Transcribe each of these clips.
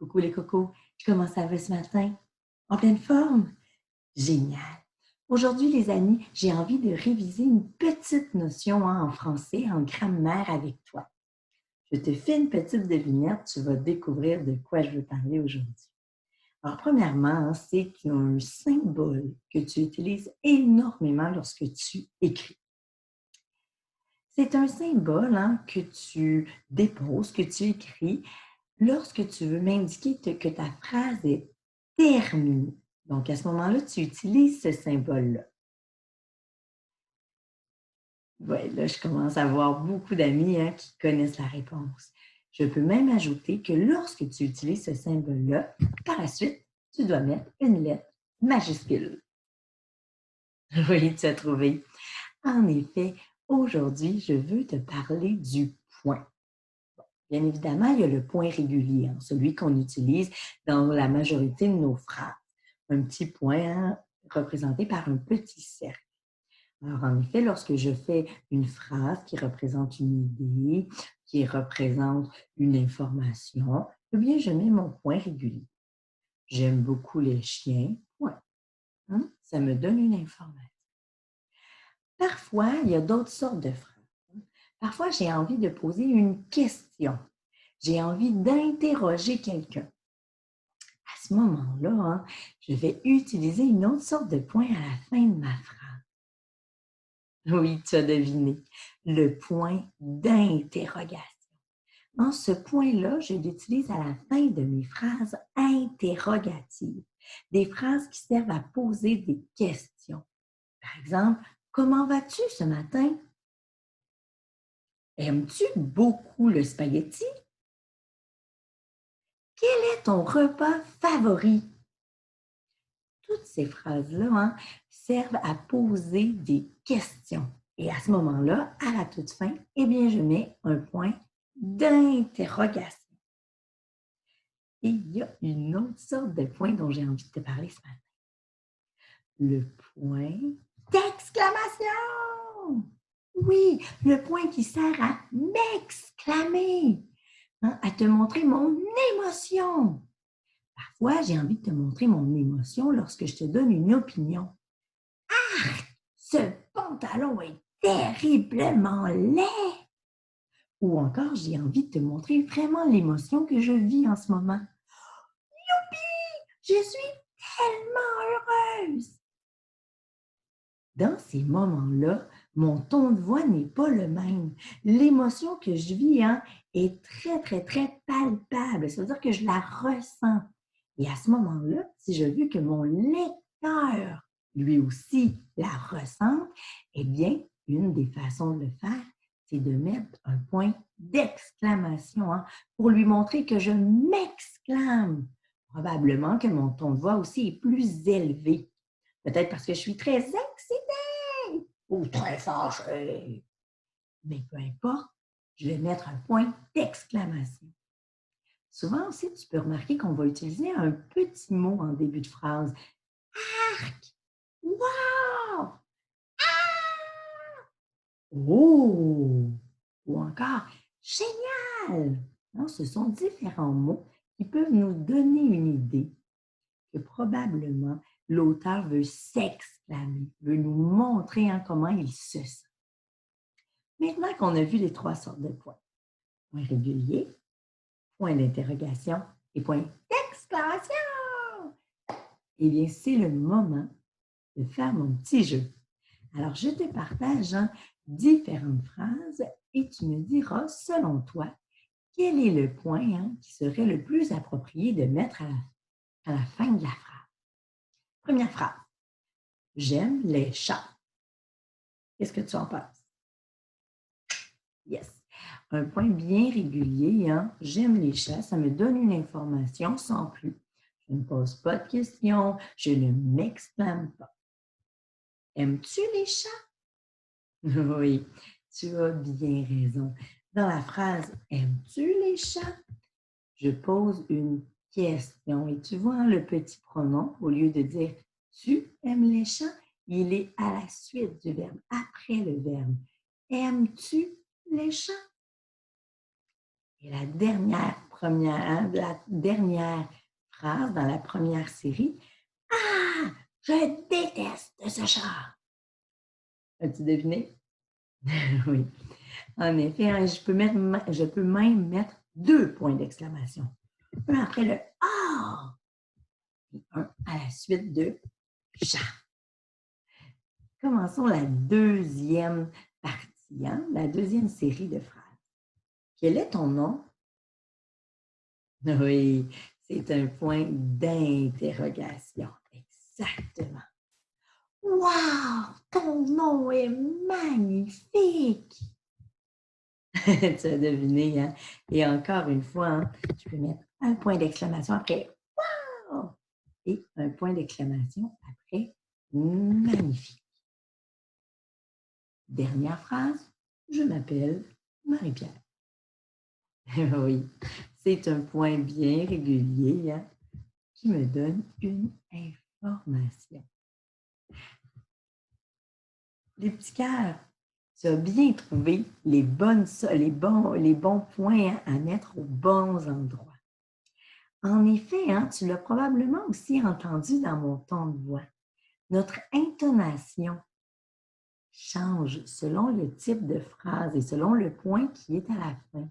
Coucou les cocos, comment ça va ce matin? En pleine forme? Génial! Aujourd'hui les amis, j'ai envie de réviser une petite notion en français, en grammaire avec toi. Je te fais une petite devinette, tu vas découvrir de quoi je veux parler aujourd'hui. Alors premièrement, c'est un symbole que tu utilises énormément lorsque tu écris. C'est un symbole que tu déposes, que tu écris lorsque tu veux m'indiquer que ta phrase est terminée. Donc, à ce moment-là, tu utilises ce symbole-là. Oui, là, je commence à avoir beaucoup d'amis qui connaissent la réponse. Je peux même ajouter que lorsque tu utilises ce symbole-là, par la suite, tu dois mettre une lettre majuscule. Oui, tu as trouvé. En effet, aujourd'hui, je veux te parler du point. Bien évidemment, il y a le point régulier, celui qu'on utilise dans la majorité de nos phrases. Un petit point représenté par un petit cercle. Alors, en effet, lorsque je fais une phrase qui représente une idée, qui représente une information, eh bien, je mets mon point régulier. J'aime beaucoup les chiens, point. Ça me donne une information. Parfois, il y a d'autres sortes de phrases. Parfois, j'ai envie de poser une question. J'ai envie d'interroger quelqu'un. À ce moment-là, je vais utiliser une autre sorte de point à la fin de ma phrase. Oui, tu as deviné, le point d'interrogation. Ce point-là, je l'utilise à la fin de mes phrases interrogatives, des phrases qui servent à poser des questions. Par exemple, comment vas-tu ce matin? Aimes-tu beaucoup le spaghetti? Quel est ton repas favori? Toutes ces phrases-là servent à poser des questions. Et à ce moment-là, à la toute fin, eh bien, je mets un point d'interrogation. Et il y a une autre sorte de point dont j'ai envie de te parler ce matin. Le point d'exclamation! Oui, le point qui sert à m'exclamer, à te montrer mon émotion. Parfois, j'ai envie de te montrer mon émotion lorsque je te donne une opinion. Ah! Ce pantalon est terriblement laid! Ou encore, j'ai envie de te montrer vraiment l'émotion que je vis en ce moment. Youpi! Je suis tellement heureuse! Dans ces moments-là, mon ton de voix n'est pas le même. L'émotion que je vis est très, très, très palpable. Ça veut dire que je la ressens. Et à ce moment-là, si je veux que mon lecteur, lui aussi, la ressente, eh bien, une des façons de le faire, c'est de mettre un point d'exclamation pour lui montrer que je m'exclame. Probablement que mon ton de voix aussi est plus élevé. Peut-être parce que je suis très excitée ou très fâchée. Mais peu importe, je vais mettre un point d'exclamation. Souvent aussi, tu peux remarquer qu'on va utiliser un petit mot en début de phrase. Arc! Wow! Ah! Oh! Ou encore génial! Ce sont différents mots qui peuvent nous donner une idée que probablement l'auteur veut s'exclamer, veut nous montrer comment il se sent. Maintenant qu'on a vu les trois sortes de points, point régulier, point d'interrogation et point d'exclamation, eh bien, c'est le moment de faire mon petit jeu. Alors, je te partage différentes phrases et tu me diras, selon toi, quel est le point qui serait le plus approprié de mettre à la fin de la phrase. Première phrase. J'aime les chats. Qu'est-ce que tu en penses? Yes. Un point bien régulier, j'aime les chats, ça me donne une information sans plus. Je ne pose pas de questions, je ne m'exclame pas. Aimes-tu les chats? Oui, tu as bien raison. Dans la phrase « Aimes-tu les chats? » je pose une question. Et tu vois le petit pronom, au lieu de dire « Tu aimes les chats? » il est à la suite du verbe, après le verbe. Aimes-tu les chats? Et la dernière la dernière phrase dans la première série. Ah! Je déteste ce chat! As-tu deviné? Oui. En effet, hein, je peux même mettre 2 points d'exclamation. Un après le Ah! Et un à la suite de chat. Commençons la deuxième partie, hein, la deuxième série de phrases. Quel est ton nom? Oui, c'est un point d'interrogation. Exactement. Wow! Ton nom est magnifique! Tu as deviné, hein? Et encore une fois, hein, je peux mettre un point d'exclamation après Wow! Et un point d'exclamation après magnifique. Dernière phrase, je m'appelle Marie-Pierre. Oui, c'est un point bien régulier, hein, qui me donne une information. Les petits cœurs, tu as bien trouvé les bons points, hein, à mettre aux bons endroits. En effet, hein, tu l'as probablement aussi entendu dans mon ton de voix. Notre intonation change selon le type de phrase et selon le point qui est à la fin.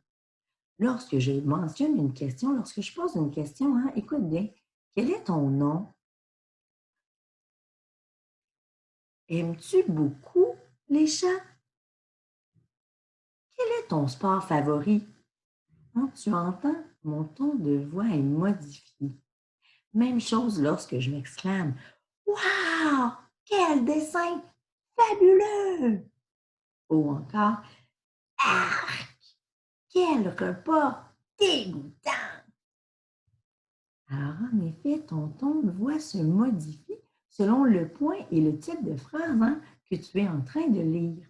Lorsque je mentionne une question, lorsque je pose une question, hein, écoute bien, quel est ton nom? Aimes-tu beaucoup les chats? Quel est ton sport favori? Quand tu entends, mon ton de voix est modifié. Même chose lorsque je m'exclame Wow! Quel dessin fabuleux! Ou encore Arc! Quel repas dégoûtant! Alors, en effet, ton ton de voix se modifie selon le point et le type de phrase, hein, que tu es en train de lire.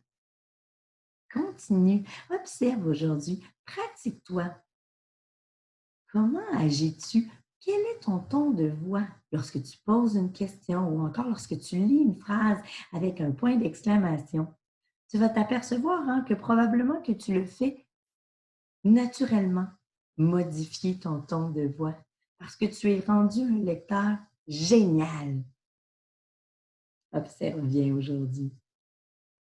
Continue, observe aujourd'hui, pratique-toi. Comment agis-tu? Quel est ton ton de voix lorsque tu poses une question ou encore lorsque tu lis une phrase avec un point d'exclamation? Tu vas t'apercevoir, hein, que probablement que tu le fais naturellement, modifier ton ton de voix parce que tu es rendu un lecteur génial. Observe bien aujourd'hui.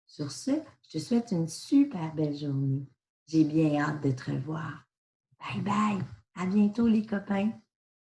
Sur ce, je te souhaite une super belle journée. J'ai bien hâte de te revoir. Bye bye. À bientôt les copains.